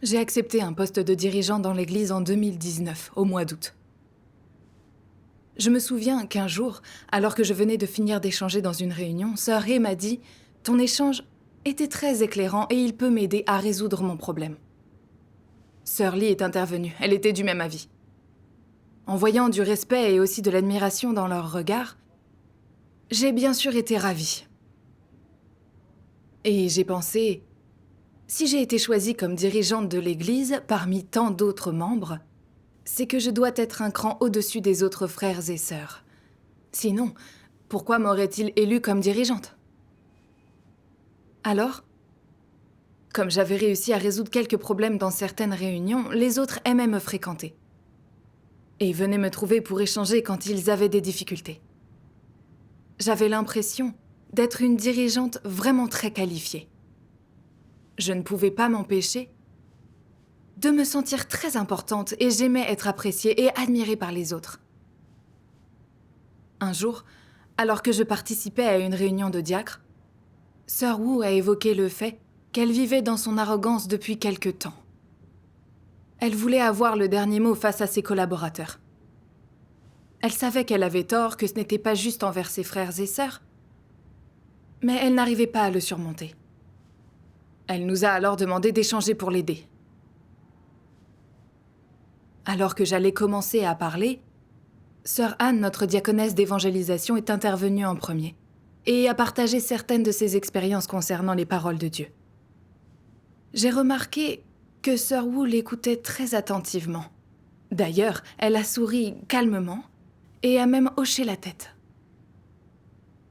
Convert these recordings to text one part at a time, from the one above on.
J'ai accepté un poste de dirigeant dans l'église en 2019, au mois d'août. Je me souviens qu'un jour, alors que je venais de finir d'échanger dans une réunion, Sœur Ray m'a dit « Ton échange était très éclairant et il peut m'aider à résoudre mon problème. » Sœur Lee est intervenue, elle était du même avis. En voyant du respect et aussi de l'admiration dans leur regard, j'ai bien sûr été ravie. Et j'ai pensé, si j'ai été choisie comme dirigeante de l'Église parmi tant d'autres membres, c'est que je dois être un cran au-dessus des autres frères et sœurs. Sinon, pourquoi m'aurait-il élue comme dirigeante? Alors, comme j'avais réussi à résoudre quelques problèmes dans certaines réunions, les autres aimaient me fréquenter. Et venaient me trouver pour échanger quand ils avaient des difficultés. J'avais l'impression d'être une dirigeante vraiment très qualifiée. Je ne pouvais pas m'empêcher de me sentir très importante et j'aimais être appréciée et admirée par les autres. Un jour, alors que je participais à une réunion de diacres, Sœur Wu a évoqué le fait qu'elle vivait dans son arrogance depuis quelque temps. Elle voulait avoir le dernier mot face à ses collaborateurs. Elle savait qu'elle avait tort, que ce n'était pas juste envers ses frères et sœurs, mais elle n'arrivait pas à le surmonter. Elle nous a alors demandé d'échanger pour l'aider. Alors que j'allais commencer à parler, Sœur Anne, notre diaconesse d'évangélisation, est intervenue en premier et a partagé certaines de ses expériences concernant les paroles de Dieu. J'ai remarqué que Sœur Wu l'écoutait très attentivement. D'ailleurs, elle a souri calmement et a même hoché la tête.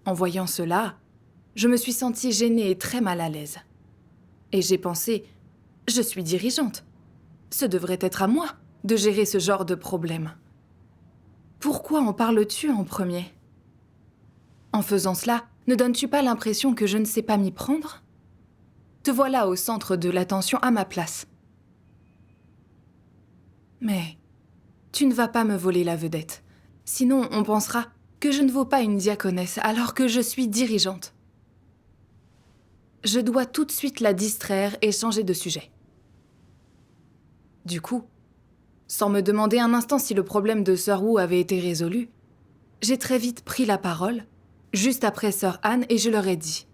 En voyant cela, je me suis sentie gênée et très mal à l'aise. Et j'ai pensé, je suis dirigeante. Ce devrait être à moi de gérer ce genre de problème. Pourquoi en parles-tu en premier? En faisant cela, ne donnes-tu pas l'impression que je ne sais pas m'y prendre? Te voilà au centre de l'attention à ma place. Mais tu ne vas pas me voler la vedette. Sinon, on pensera que je ne vaux pas une diaconesse alors que je suis dirigeante. Je dois tout de suite la distraire et changer de sujet. Du coup, sans me demander un instant si le problème de Sœur Wu avait été résolu, j'ai très vite pris la parole, juste après Sœur Anne, et je leur ai dit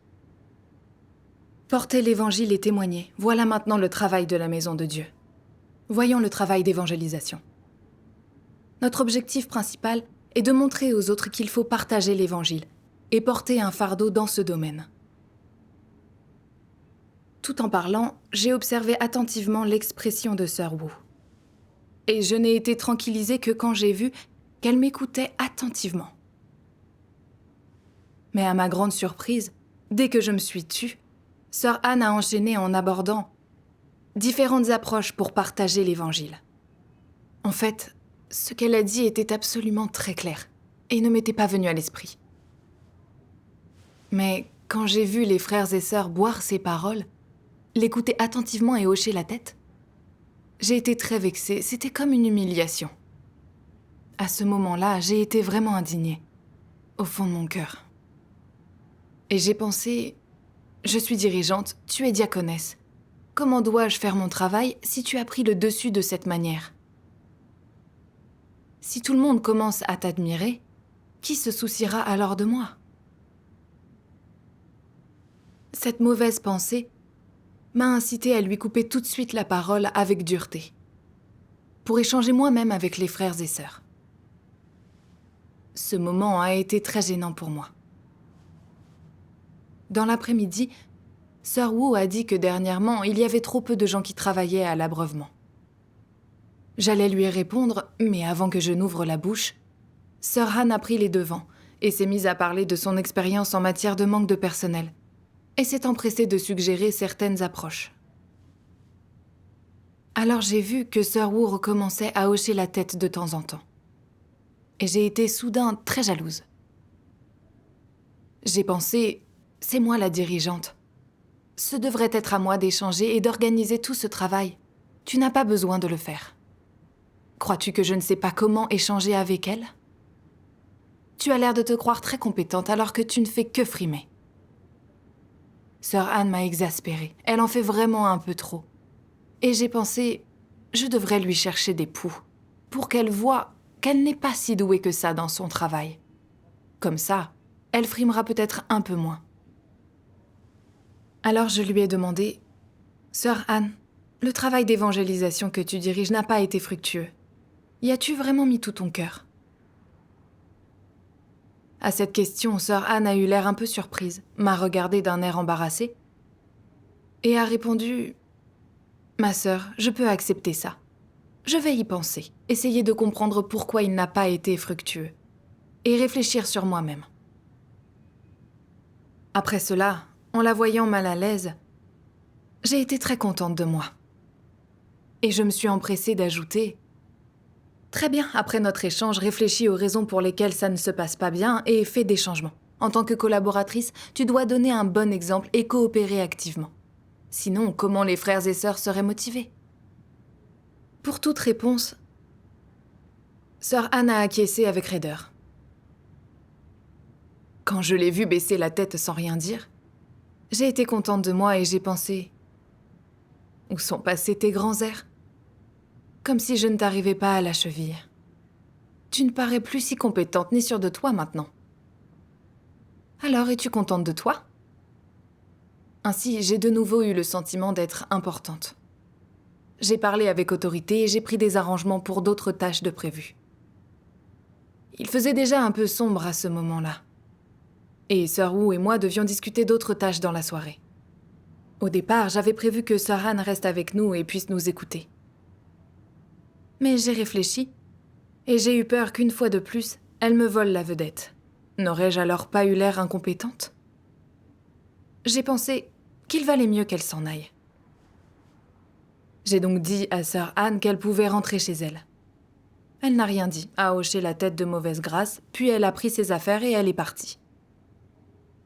« Porter l'évangile et témoigner, voilà maintenant le travail de la maison de Dieu. Voyons le travail d'évangélisation. Notre objectif principal est de montrer aux autres qu'il faut partager l'évangile et porter un fardeau dans ce domaine. » Tout en parlant, j'ai observé attentivement l'expression de Sœur Wu. Et je n'ai été tranquillisée que quand j'ai vu qu'elle m'écoutait attentivement. Mais à ma grande surprise, dès que je me suis tue, Sœur Anne a enchaîné en abordant différentes approches pour partager l'évangile. En fait, ce qu'elle a dit était absolument très clair et ne m'était pas venu à l'esprit. Mais quand j'ai vu les frères et sœurs boire ces paroles, l'écouter attentivement et hocher la tête, j'ai été très vexée, c'était comme une humiliation. À ce moment-là, j'ai été vraiment indignée, au fond de mon cœur. Et j'ai pensé, je suis dirigeante, tu es diaconesse. Comment dois-je faire mon travail si tu as pris le dessus de cette manière? Si tout le monde commence à t'admirer, qui se souciera alors de moi? Cette mauvaise pensée m'a incité à lui couper tout de suite la parole avec dureté, pour échanger moi-même avec les frères et sœurs. Ce moment a été très gênant pour moi. Dans l'après-midi, Sœur Wu a dit que dernièrement, il y avait trop peu de gens qui travaillaient à l'abreuvement. J'allais lui répondre, mais avant que je n'ouvre la bouche, Sœur Han a pris les devants et s'est mise à parler de son expérience en matière de manque de personnel, et s'est empressée de suggérer certaines approches. Alors j'ai vu que Sœur Wu recommençait à hocher la tête de temps en temps. Et j'ai été soudain très jalouse. J'ai pensé, c'est moi la dirigeante. Ce devrait être à moi d'échanger et d'organiser tout ce travail. Tu n'as pas besoin de le faire. Crois-tu que je ne sais pas comment échanger avec elle? Tu as l'air de te croire très compétente alors que tu ne fais que frimer. Sœur Anne m'a exaspérée. Elle en fait vraiment un peu trop. Et j'ai pensé, je devrais lui chercher des poux, pour qu'elle voie qu'elle n'est pas si douée que ça dans son travail. Comme ça, elle frimera peut-être un peu moins. Alors je lui ai demandé, « Sœur Anne, le travail d'évangélisation que tu diriges n'a pas été fructueux. Y as-tu vraiment mis tout ton cœur ?» À cette question, sœur Anne a eu l'air un peu surprise, m'a regardée d'un air embarrassé et a répondu « Ma sœur, je peux accepter ça. Je vais y penser, essayer de comprendre pourquoi il n'a pas été fructueux et réfléchir sur moi-même. » Après cela, en la voyant mal à l'aise, j'ai été très contente de moi. Et je me suis empressée d'ajouter « Très bien, après notre échange, réfléchis aux raisons pour lesquelles ça ne se passe pas bien et fais des changements. En tant que collaboratrice, tu dois donner un bon exemple et coopérer activement. Sinon, comment les frères et sœurs seraient motivés ?» Pour toute réponse, sœur Anne a acquiescé avec raideur. Quand je l'ai vue baisser la tête sans rien dire, j'ai été contente de moi et j'ai pensé « Où sont passés tes grands airs ?» Comme si je ne t'arrivais pas à la cheville. Tu ne parais plus si compétente ni sûre de toi maintenant. Alors, es-tu contente de toi ? Ainsi, j'ai de nouveau eu le sentiment d'être importante. J'ai parlé avec autorité et j'ai pris des arrangements pour d'autres tâches de prévues. Il faisait déjà un peu sombre à ce moment-là. Et Sœur Wu et moi devions discuter d'autres tâches dans la soirée. Au départ, j'avais prévu que Sœur Han reste avec nous et puisse nous écouter. Mais j'ai réfléchi, et j'ai eu peur qu'une fois de plus, elle me vole la vedette. N'aurais-je alors pas eu l'air incompétente ? J'ai pensé qu'il valait mieux qu'elle s'en aille. J'ai donc dit à Sœur Anne qu'elle pouvait rentrer chez elle. Elle n'a rien dit, a hoché la tête de mauvaise grâce, puis elle a pris ses affaires et elle est partie.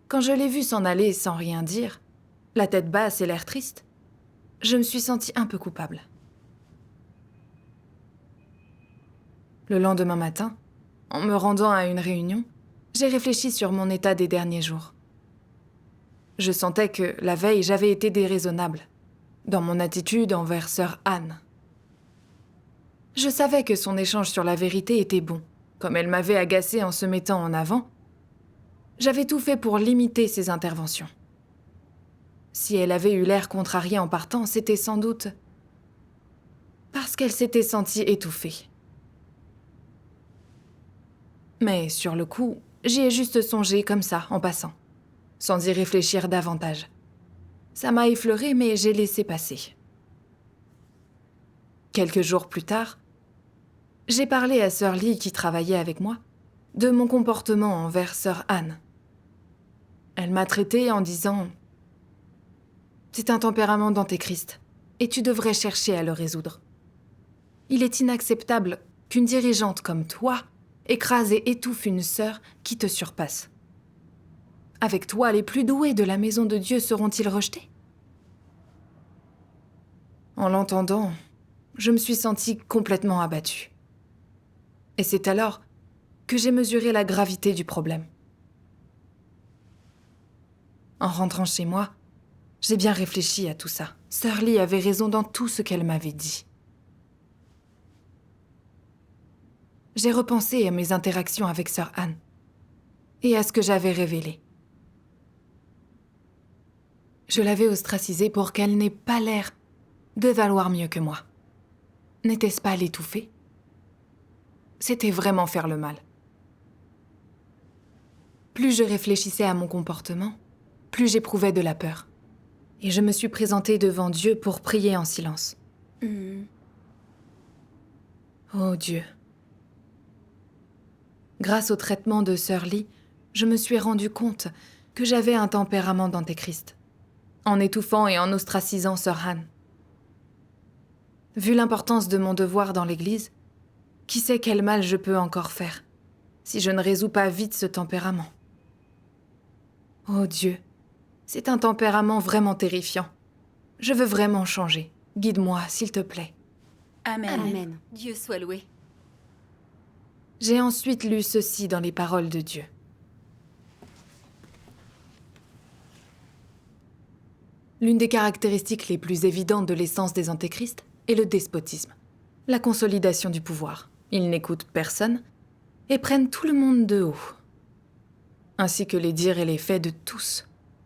Quand je l'ai vue s'en aller sans rien dire, la tête basse et l'air triste, je me suis sentie un peu coupable. Le lendemain matin, en me rendant à une réunion, j'ai réfléchi sur mon état des derniers jours. Je sentais que, la veille, j'avais été déraisonnable, dans mon attitude envers Sœur Anne. Je savais que son échange sur la vérité était bon. Comme elle m'avait agacée en se mettant en avant, j'avais tout fait pour limiter ses interventions. Si elle avait eu l'air contrariée en partant, c'était sans doute parce qu'elle s'était sentie étouffée. Mais sur le coup, j'y ai juste songé comme ça, en passant, sans y réfléchir davantage. Ça m'a effleurée, mais j'ai laissé passer. Quelques jours plus tard, j'ai parlé à Sœur Lee qui travaillait avec moi de mon comportement envers Sœur Anne. Elle m'a traitée en disant « C'est un tempérament d'antéchrist, et tu devrais chercher à le résoudre. Il est inacceptable qu'une dirigeante comme toi écrase et étouffe une sœur qui te surpasse. Avec toi, les plus doués de la maison de Dieu seront-ils rejetés ?» En l'entendant, je me suis sentie complètement abattue. Et c'est alors que j'ai mesuré la gravité du problème. En rentrant chez moi, j'ai bien réfléchi à tout ça. Sœur Lee avait raison dans tout ce qu'elle m'avait dit. J'ai repensé à mes interactions avec Sœur Anne et à ce que j'avais révélé. Je l'avais ostracisée pour qu'elle n'ait pas l'air de valoir mieux que moi. N'était-ce pas l'étouffer ? C'était vraiment faire le mal. Plus je réfléchissais à mon comportement, plus j'éprouvais de la peur. Et je me suis présentée devant Dieu pour prier en silence. Oh Dieu. Grâce au traitement de Sœur Lee, je me suis rendu compte que j'avais un tempérament d'antéchrist, en étouffant et en ostracisant Sœur Han. Vu l'importance de mon devoir dans l'Église, qui sait quel mal je peux encore faire, si je ne résous pas vite ce tempérament. Oh Dieu, c'est un tempérament vraiment terrifiant. Je veux vraiment changer. Guide-moi, s'il te plaît. Amen. Amen. Dieu soit loué. J'ai ensuite lu ceci dans les paroles de Dieu. L'une des caractéristiques les plus évidentes de l'essence des antéchrists est le despotisme, la consolidation du pouvoir. Ils n'écoutent personne et prennent tout le monde de haut, ainsi que les dires et les faits de tous,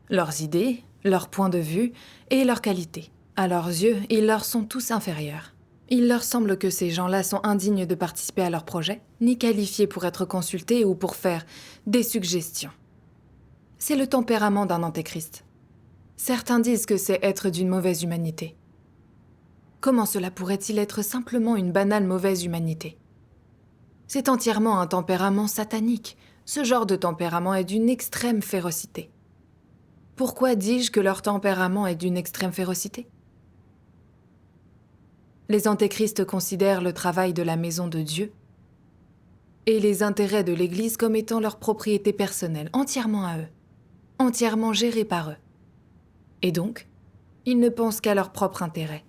leurs idées, leurs points de vue et leurs qualités. À leurs yeux, ils leur sont tous inférieurs. Il leur semble que ces gens-là sont indignes de participer à leurs projets, ni qualifiés pour être consultés ou pour faire des suggestions. C'est le tempérament d'un antéchrist. Certains disent que c'est être d'une mauvaise humanité. Comment cela pourrait-il être simplement une banale mauvaise humanité? C'est entièrement un tempérament satanique. Ce genre de tempérament est d'une extrême férocité. Pourquoi dis-je que leur tempérament est d'une extrême férocité? Les antéchrists considèrent le travail de la maison de Dieu et les intérêts de l'Église comme étant leur propriété personnelle, entièrement à eux, entièrement gérée par eux. Et donc, ils ne pensent qu'à leur propre intérêt,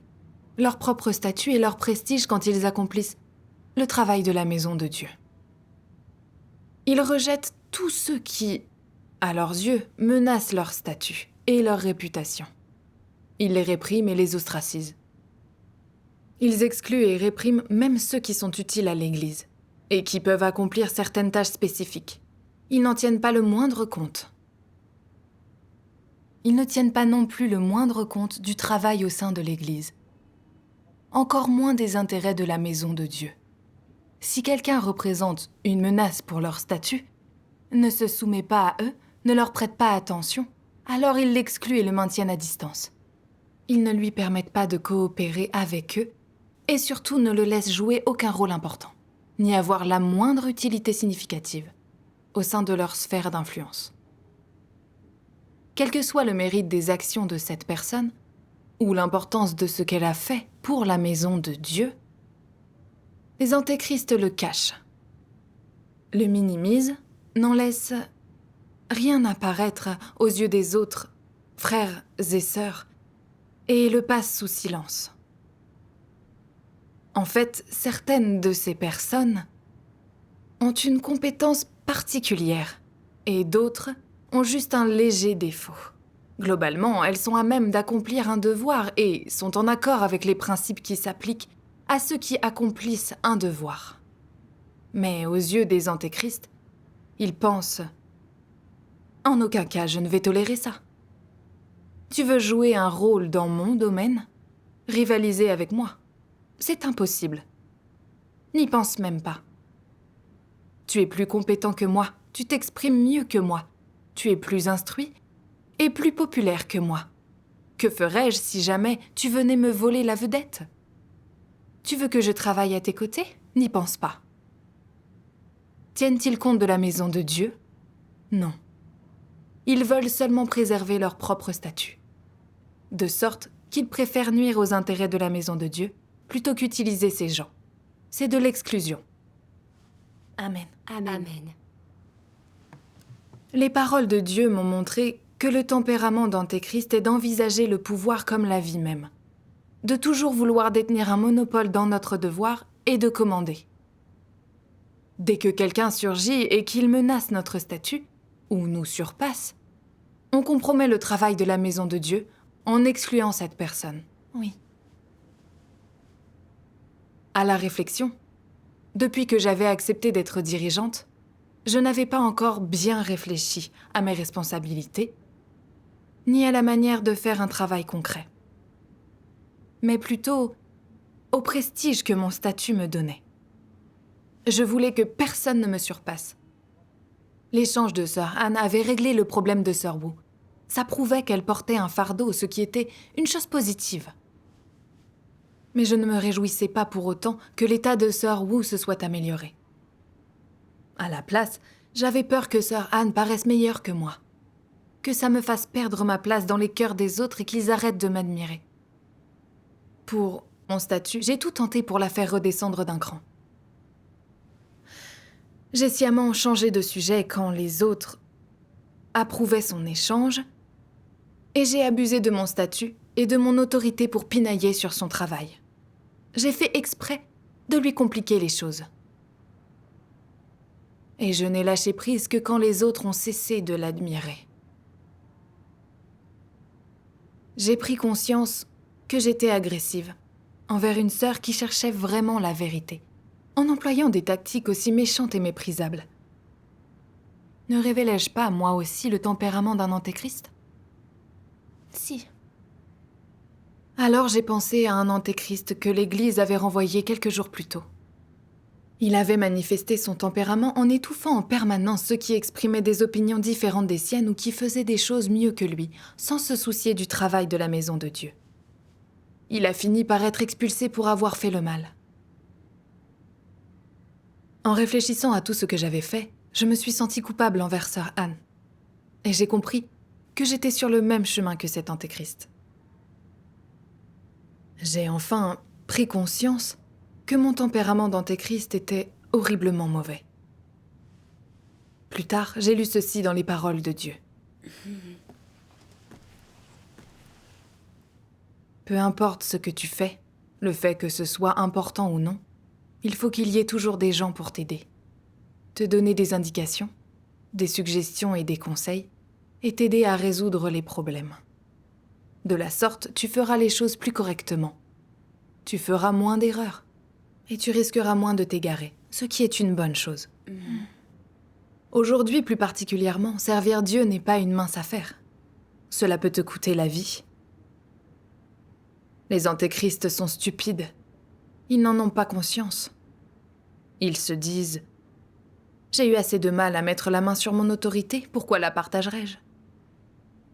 leur propre statut et leur prestige quand ils accomplissent le travail de la maison de Dieu. Ils rejettent tous ceux qui, à leurs yeux, menacent leur statut et leur réputation. Ils les répriment et les ostracisent. Ils excluent et répriment même ceux qui sont utiles à l'Église et qui peuvent accomplir certaines tâches spécifiques. Ils n'en tiennent pas le moindre compte. Ils ne tiennent pas non plus le moindre compte du travail au sein de l'Église, encore moins des intérêts de la maison de Dieu. Si quelqu'un représente une menace pour leur statut, ne se soumet pas à eux, ne leur prête pas attention, alors ils l'excluent et le maintiennent à distance. Ils ne lui permettent pas de coopérer avec eux et surtout ne le laissent jouer aucun rôle important, ni avoir la moindre utilité significative au sein de leur sphère d'influence. Quel que soit le mérite des actions de cette personne, ou l'importance de ce qu'elle a fait pour la maison de Dieu, les antéchrists le cachent, le minimisent, n'en laissent rien apparaître aux yeux des autres, frères et sœurs, et le passent sous silence. En fait, certaines de ces personnes ont une compétence particulière, et d'autres ont juste un léger défaut. Globalement, elles sont à même d'accomplir un devoir et sont en accord avec les principes qui s'appliquent à ceux qui accomplissent un devoir. Mais aux yeux des antéchrists, ils pensent « En aucun cas je ne vais tolérer ça. Tu veux jouer un rôle dans mon domaine? Rivaliser avec moi? C'est impossible. N'y pense même pas. Tu es plus compétent que moi, tu t'exprimes mieux que moi, tu es plus instruit et plus populaire que moi. Que ferais-je si jamais tu venais me voler la vedette? Tu veux que je travaille à tes côtés? N'y pense pas. Tiennent-ils compte de la maison de Dieu? Non. Ils veulent seulement préserver leur propre statut. De sorte qu'ils préfèrent nuire aux intérêts de la maison de Dieu plutôt qu'utiliser ces gens. C'est de l'exclusion. Amen. Amen. Les paroles de Dieu m'ont montré que le tempérament d'antéchrist est d'envisager le pouvoir comme la vie même, de toujours vouloir détenir un monopole dans notre devoir et de commander. Dès que quelqu'un surgit et qu'il menace notre statut, ou nous surpasse, on compromet le travail de la maison de Dieu en excluant cette personne. Oui. À la réflexion, depuis que j'avais accepté d'être dirigeante, je n'avais pas encore bien réfléchi à mes responsabilités, ni à la manière de faire un travail concret, mais plutôt au prestige que mon statut me donnait. Je voulais que personne ne me surpasse. L'échange de Sir Anne avait réglé le problème de Sir Wu. Ça prouvait qu'elle portait un fardeau, ce qui était une chose positive. Mais je ne me réjouissais pas pour autant que l'état de Sir Wu se soit amélioré. À la place, j'avais peur que Sir Anne paraisse meilleure que moi, que ça me fasse perdre ma place dans les cœurs des autres et qu'ils arrêtent de m'admirer. Pour mon statut, j'ai tout tenté pour la faire redescendre d'un cran. J'ai sciemment changé de sujet quand les autres approuvaient son échange, et j'ai abusé de mon statut et de mon autorité pour pinailler sur son travail. J'ai fait exprès de lui compliquer les choses. Et je n'ai lâché prise que quand les autres ont cessé de l'admirer. j'ai pris conscience que j'étais agressive envers une sœur qui cherchait vraiment la vérité, en employant des tactiques aussi méchantes et méprisables. Ne révélais-je pas, moi aussi, le tempérament d'un antéchrist? Si. Alors j'ai pensé à un antéchrist que l'Église avait renvoyé quelques jours plus tôt. Il avait manifesté son tempérament en étouffant en permanence ceux qui exprimaient des opinions différentes des siennes ou qui faisaient des choses mieux que lui, sans se soucier du travail de la maison de Dieu. Il a fini par être expulsé pour avoir fait le mal. En réfléchissant à tout ce que j'avais fait, je me suis sentie coupable envers sœur Anne. Et j'ai compris que j'étais sur le même chemin que cet antéchrist. J'ai enfin pris conscience que mon tempérament d'antéchrist était horriblement mauvais. Plus tard, j'ai lu ceci dans les paroles de Dieu. Peu importe ce que tu fais, le fait que ce soit important ou non, il faut qu'il y ait toujours des gens pour t'aider, te donner des indications, des suggestions et des conseils, et t'aider à résoudre les problèmes. De la sorte, tu feras les choses plus correctement. Tu feras moins d'erreurs, et tu risqueras moins de t'égarer, ce qui est une bonne chose. Aujourd'hui, plus particulièrement, servir Dieu n'est pas une mince affaire. Cela peut te coûter la vie. Les antéchrists sont stupides. Ils n'en ont pas conscience. Ils se disent « J'ai eu assez de mal à mettre la main sur mon autorité, pourquoi la partagerais-je ?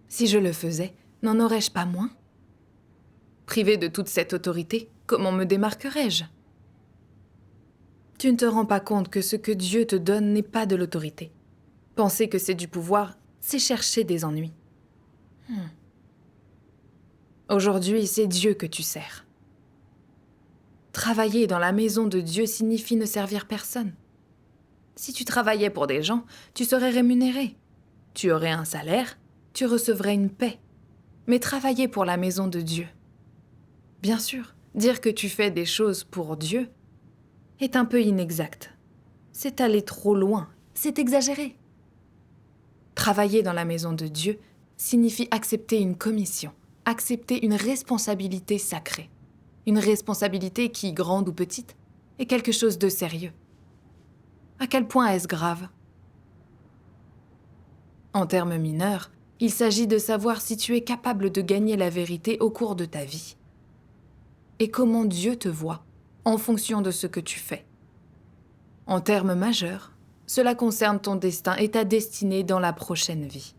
Si je le faisais, n'en aurais-je pas moins ? Privé de toute cette autorité, comment me démarquerais-je ? Tu ne te rends pas compte que ce que Dieu te donne n'est pas de l'autorité. Penser que c'est du pouvoir, c'est chercher des ennuis. Aujourd'hui, c'est Dieu que tu sers. Travailler dans la maison de Dieu signifie ne servir personne. Si tu travaillais pour des gens, tu serais rémunéré. Tu aurais un salaire, tu recevrais une paie. Mais travailler pour la maison de Dieu. Bien sûr, dire que tu fais des choses pour Dieu est un peu inexact. C'est aller trop loin, c'est exagéré. Travailler dans la maison de Dieu signifie accepter une commission, accepter une responsabilité sacrée. Une responsabilité qui, grande ou petite, est quelque chose de sérieux. À quel point est-ce grave ? En termes mineurs, il s'agit de savoir si tu es capable de gagner la vérité au cours de ta vie. Et comment Dieu te voit, en fonction de ce que tu fais. En termes majeurs, cela concerne ton destin et ta destinée dans la prochaine vie.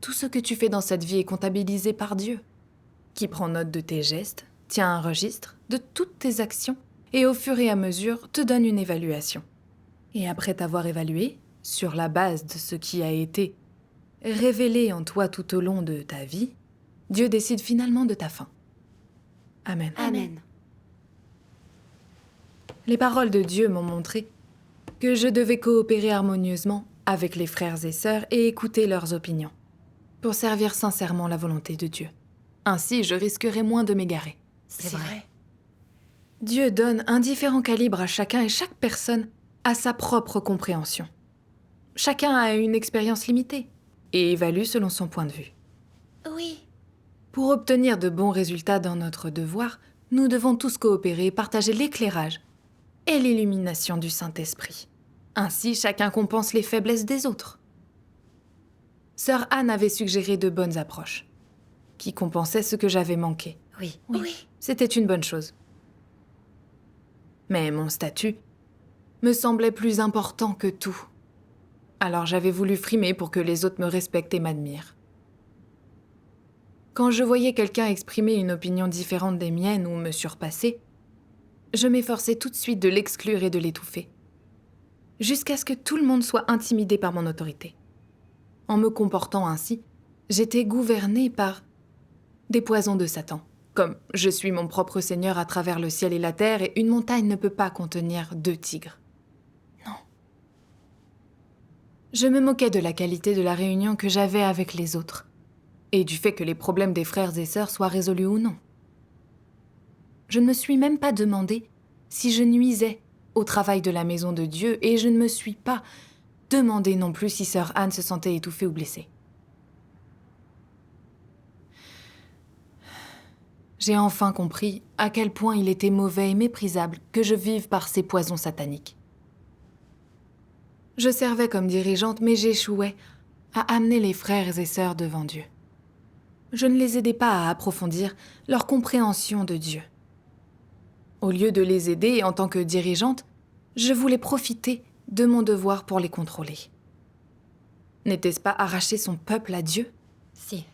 Tout ce que tu fais dans cette vie est comptabilisé par Dieu, qui prend note de tes gestes, tient un registre de toutes tes actions et au fur et à mesure te donne une évaluation. Et après t'avoir évalué, sur la base de ce qui a été révélé en toi tout au long de ta vie, Dieu décide finalement de ta fin. Amen. Amen. Les paroles de Dieu m'ont montré que je devais coopérer harmonieusement avec les frères et sœurs et écouter leurs opinions, pour servir sincèrement la volonté de Dieu. Ainsi, je risquerais moins de m'égarer. C'est vrai. Dieu donne un différent calibre à chacun et chaque personne a sa propre compréhension. Chacun a une expérience limitée et évalue selon son point de vue. Oui. Pour obtenir de bons résultats dans notre devoir, nous devons tous coopérer et partager l'éclairage et l'illumination du Saint-Esprit. Ainsi, chacun compense les faiblesses des autres. Sœur Anne avait suggéré de bonnes approches, qui compensaient ce que j'avais manqué. Oui. C'était une bonne chose. Mais mon statut me semblait plus important que tout. Alors j'avais voulu frimer pour que les autres me respectent et m'admirent. Quand je voyais quelqu'un exprimer une opinion différente des miennes ou me surpasser, je m'efforçais tout de suite de l'exclure et de l'étouffer, jusqu'à ce que tout le monde soit intimidé par mon autorité. En me comportant ainsi, j'étais gouvernée par des poisons de Satan, comme je suis mon propre Seigneur à travers le ciel et la terre et une montagne ne peut pas contenir 2 tigres. Non. Je me moquais de la qualité de la réunion que j'avais avec les autres, et du fait que les problèmes des frères et sœurs soient résolus ou non. Je ne me suis même pas demandé si je nuisais au travail de la maison de Dieu et je ne me suis pas demandé non plus si sœur Anne se sentait étouffée ou blessée. J'ai enfin compris à quel point il était mauvais et méprisable que je vive par ces poisons sataniques. Je servais comme dirigeante, mais j'échouais à amener les frères et sœurs devant Dieu. Je ne les aidais pas à approfondir leur compréhension de Dieu. Au lieu de les aider en tant que dirigeante, je voulais profiter de mon devoir pour les contrôler. N'était-ce pas arracher son peuple à Dieu ? Si.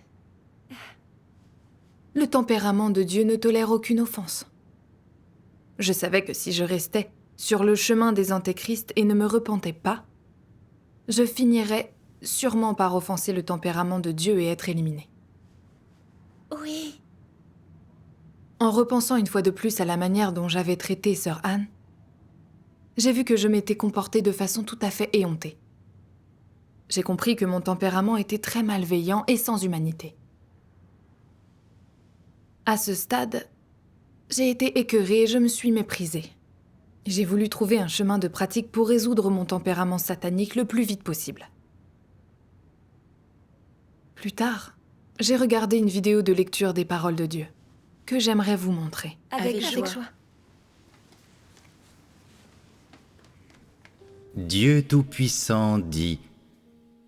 Le tempérament de Dieu ne tolère aucune offense. Je savais que si je restais sur le chemin des antéchrists et ne me repentais pas, je finirais sûrement par offenser le tempérament de Dieu et être éliminée. Oui. En repensant une fois de plus à la manière dont j'avais traité sœur Anne, j'ai vu que je m'étais comportée de façon tout à fait éhontée. J'ai compris que mon tempérament était très malveillant et sans humanité. À ce stade, j'ai été écœurée et je me suis méprisée. J'ai voulu trouver un chemin de pratique pour résoudre mon tempérament satanique le plus vite possible. Plus tard, j'ai regardé une vidéo de lecture des paroles de Dieu, que j'aimerais vous montrer. Avec joie. Dieu Tout-Puissant dit :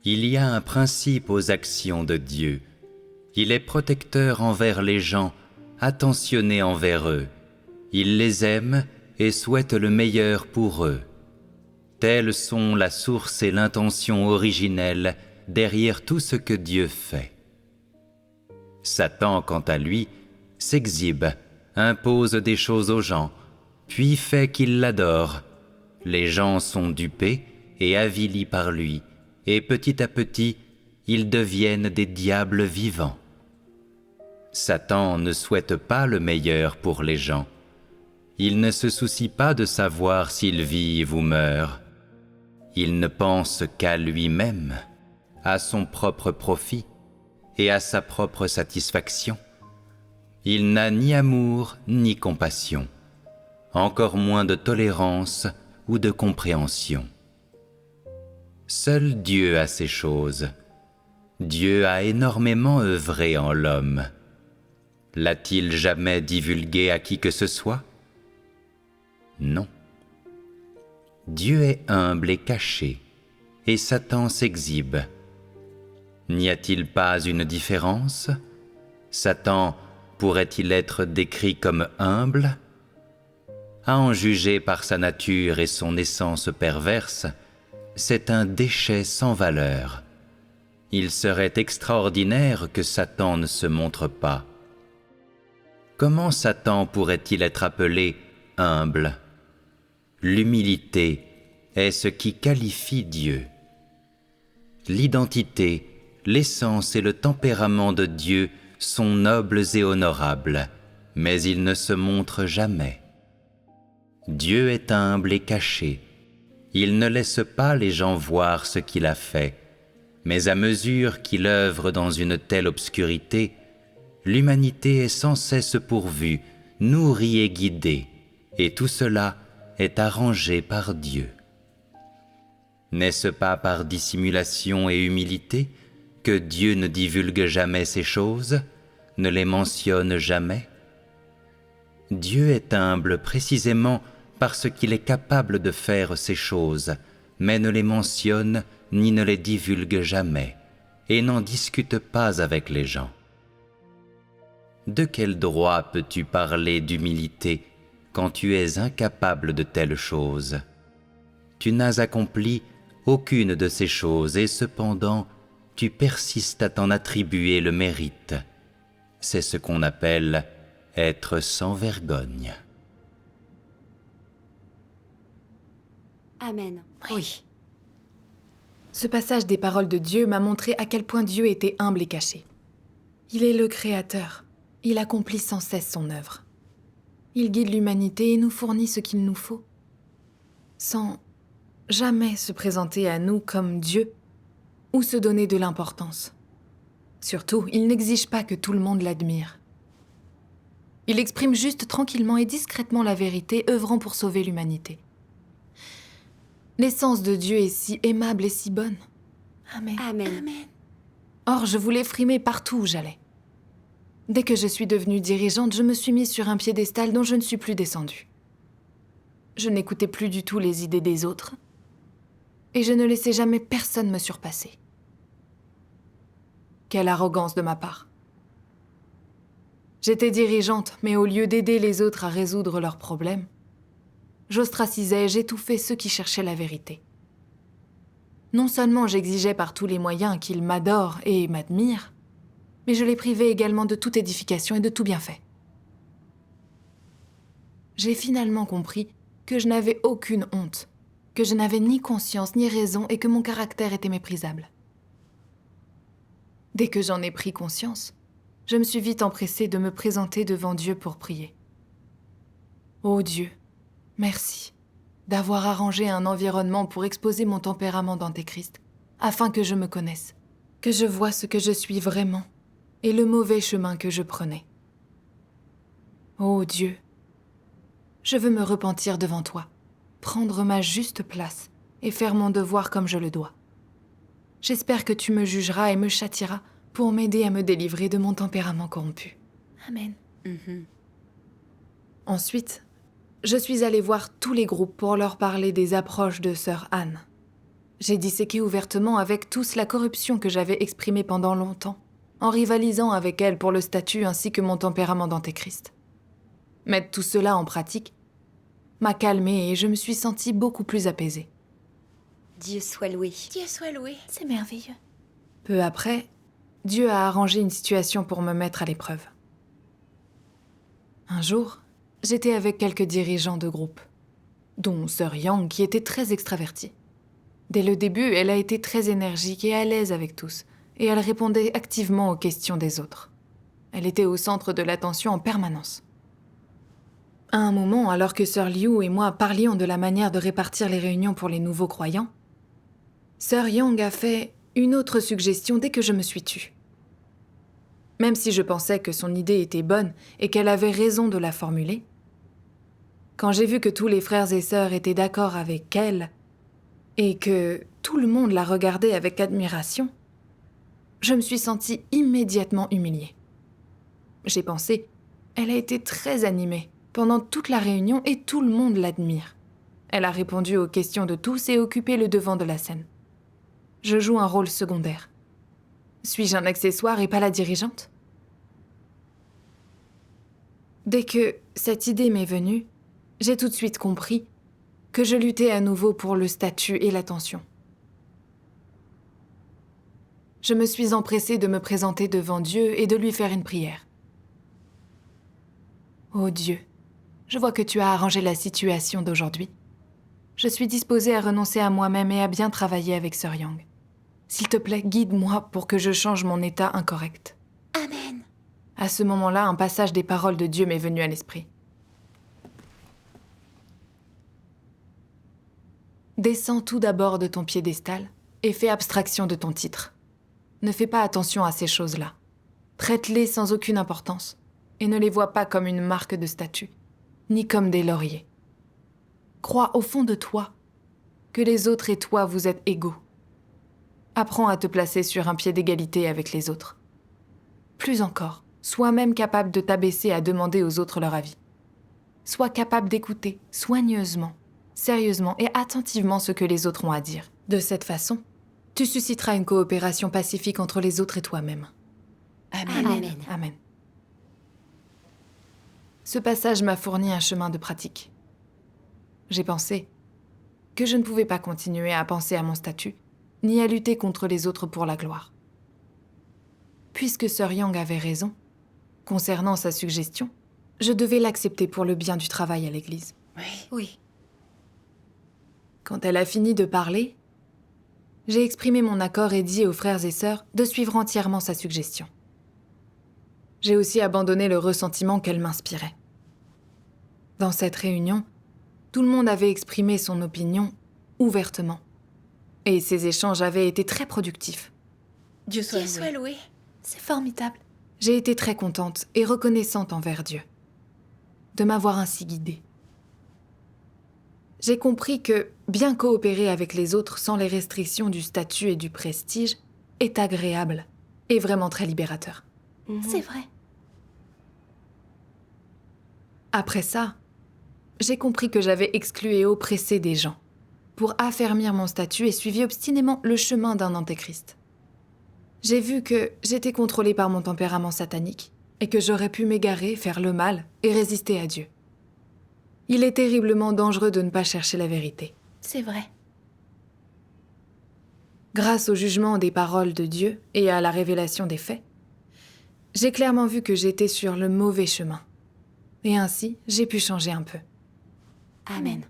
il y a un principe aux actions de Dieu. Il est protecteur envers les gens, attentionné envers eux. Il les aime et souhaite le meilleur pour eux. Telles sont la source et l'intention originelle derrière tout ce que Dieu fait. Satan, quant à lui, s'exhibe, impose des choses aux gens, puis fait qu'ils l'adorent. Les gens sont dupés et avilis par lui, et petit à petit, ils deviennent des diables vivants. Satan ne souhaite pas le meilleur pour les gens. Il ne se soucie pas de savoir s'ils vivent ou meurent. Il ne pense qu'à lui-même, à son propre profit et à sa propre satisfaction. Il n'a ni amour ni compassion, encore moins de tolérance ou de compréhension. Seul Dieu a ces choses. Dieu a énormément œuvré en l'homme. L'a-t-il jamais divulgué à qui que ce soit ? Non. Dieu est humble et caché, et Satan s'exhibe. N'y a-t-il pas une différence ? Satan pourrait-il être décrit comme humble ? À en juger par sa nature et son essence perverse, c'est un déchet sans valeur. Il serait extraordinaire que Satan ne se montre pas. Comment Satan pourrait-il être appelé humble ? L'humilité est ce qui qualifie Dieu. L'identité, l'essence et le tempérament de Dieu sont nobles et honorables, mais ils ne se montrent jamais. Dieu est humble et caché. Il ne laisse pas les gens voir ce qu'il a fait, mais à mesure qu'il œuvre dans une telle obscurité, l'humanité est sans cesse pourvue, nourrie et guidée, et tout cela est arrangé par Dieu. N'est-ce pas par dissimulation et humilité que Dieu ne divulgue jamais ces choses, ne les mentionne jamais ? Dieu est humble précisément parce qu'il est capable de faire ces choses, mais ne les mentionne ni ne les divulgue jamais, et n'en discute pas avec les gens. De quel droit peux-tu parler d'humilité quand tu es incapable de telles choses ? Tu n'as accompli aucune de ces choses et cependant tu persistes à t'en attribuer le mérite. C'est ce qu'on appelle être sans vergogne. Amen. Oui. Ce passage des paroles de Dieu m'a montré à quel point Dieu était humble et caché. Il est le Créateur. Il accomplit sans cesse son œuvre. Il guide l'humanité et nous fournit ce qu'il nous faut, sans jamais se présenter à nous comme Dieu ou se donner de l'importance. Surtout, il n'exige pas que tout le monde l'admire. Il exprime juste tranquillement et discrètement la vérité, œuvrant pour sauver l'humanité. L'essence de Dieu est si aimable et si bonne. Amen. Amen. Or, je voulais frimer partout où j'allais. Dès que je suis devenue dirigeante, je me suis mise sur un piédestal dont je ne suis plus descendue. Je n'écoutais plus du tout les idées des autres, et je ne laissais jamais personne me surpasser. Quelle arrogance de ma part. J'étais dirigeante, mais au lieu d'aider les autres à résoudre leurs problèmes, j'ostracisais, j'étouffais ceux qui cherchaient la vérité. Non seulement j'exigeais par tous les moyens qu'ils m'adorent et m'admirent, mais je les privais également de toute édification et de tout bienfait. J'ai finalement compris que je n'avais aucune honte, que je n'avais ni conscience ni raison et que mon caractère était méprisable. Dès que j'en ai pris conscience, je me suis vite empressée de me présenter devant Dieu pour prier. Ô Dieu, merci d'avoir arrangé un environnement pour exposer mon tempérament d'antéchrist, afin que je me connaisse, que je voie ce que je suis vraiment et le mauvais chemin que je prenais. Ô Dieu, je veux me repentir devant toi, prendre ma juste place et faire mon devoir comme je le dois. J'espère que tu me jugeras et me châtieras pour m'aider à me délivrer de mon tempérament corrompu. Amen. Ensuite, je suis allée voir tous les groupes pour leur parler des approches de sœur Anne. J'ai disséqué ouvertement avec tous la corruption que j'avais exprimée pendant longtemps, en rivalisant avec elle pour le statut ainsi que mon tempérament d'antéchrist. Mettre tout cela en pratique m'a calmée et je me suis sentie beaucoup plus apaisée. Dieu soit loué. Dieu soit loué. C'est merveilleux. Peu après, Dieu a arrangé une situation pour me mettre à l'épreuve. Un jour, j'étais avec quelques dirigeants de groupe, dont Sœur Yang qui était très extravertie. Dès le début, elle a été très énergique et à l'aise avec tous, et elle répondait activement aux questions des autres. Elle était au centre de l'attention en permanence. À un moment, alors que Sœur Liu et moi parlions de la manière de répartir les réunions pour les nouveaux croyants, Sœur Yang a fait une autre suggestion dès que je me suis tue. Même si je pensais que son idée était bonne et qu'elle avait raison de la formuler, quand j'ai vu que tous les frères et sœurs étaient d'accord avec elle et que tout le monde la regardait avec admiration, je me suis sentie immédiatement humiliée. J'ai pensé, elle a été très animée pendant toute la réunion et tout le monde l'admire. Elle a répondu aux questions de tous et occupé le devant de la scène. Je joue un rôle secondaire. Suis-je un accessoire et pas la dirigeante ? Dès que cette idée m'est venue, j'ai tout de suite compris que je luttais à nouveau pour le statut et l'attention. Je me suis empressée de me présenter devant Dieu et de lui faire une prière. Ô Dieu, je vois que tu as arrangé la situation d'aujourd'hui. Je suis disposée à renoncer à moi-même et à bien travailler avec Sœur Yang. S'il te plaît, guide-moi pour que je change mon état incorrect. Amen. À ce moment-là, un passage des paroles de Dieu m'est venu à l'esprit. Descends tout d'abord de ton piédestal et fais abstraction de ton titre. Ne fais pas attention à ces choses-là. Traite-les sans aucune importance et ne les vois pas comme une marque de statut, ni comme des lauriers. Crois au fond de toi que les autres et toi vous êtes égaux. Apprends à te placer sur un pied d'égalité avec les autres. Plus encore, sois même capable de t'abaisser à demander aux autres leur avis. Sois capable d'écouter soigneusement, sérieusement et attentivement ce que les autres ont à dire. De cette façon, tu susciteras une coopération pacifique entre les autres et toi-même. Amen. Amen. Amen. Ce passage m'a fourni un chemin de pratique. J'ai pensé que je ne pouvais pas continuer à penser à mon statut, ni à lutter contre les autres pour la gloire. Puisque Sœur Yang avait raison, concernant sa suggestion, je devais l'accepter pour le bien du travail à l'Église. Oui. Quand elle a fini de parler, j'ai exprimé mon accord et dit aux frères et sœurs de suivre entièrement sa suggestion. J'ai aussi abandonné le ressentiment qu'elle m'inspirait. Dans cette réunion, tout le monde avait exprimé son opinion ouvertement. Et ces échanges avaient été très productifs. Dieu soit loué. C'est formidable. J'ai été très contente et reconnaissante envers Dieu de m'avoir ainsi guidée. J'ai compris que bien coopérer avec les autres sans les restrictions du statut et du prestige est agréable et vraiment très libérateur. C'est vrai. Après ça, j'ai compris que j'avais exclu et oppressé des gens pour affermir mon statut et suivi obstinément le chemin d'un antéchrist. J'ai vu que j'étais contrôlée par mon tempérament satanique et que j'aurais pu m'égarer, faire le mal et résister à Dieu. Il est terriblement dangereux de ne pas chercher la vérité. C'est vrai. Grâce au jugement des paroles de Dieu et à la révélation des faits, j'ai clairement vu que j'étais sur le mauvais chemin. Et ainsi, j'ai pu changer un peu. Amen.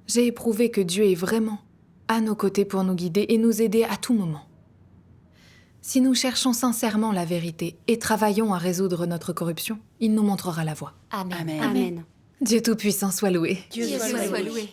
J'ai éprouvé que Dieu est vraiment à nos côtés pour nous guider et nous aider à tout moment. Si nous cherchons sincèrement la vérité et travaillons à résoudre notre corruption, il nous montrera la voie. Amen. Amen. Amen. Dieu Tout-Puissant soit loué. Dieu soit loué.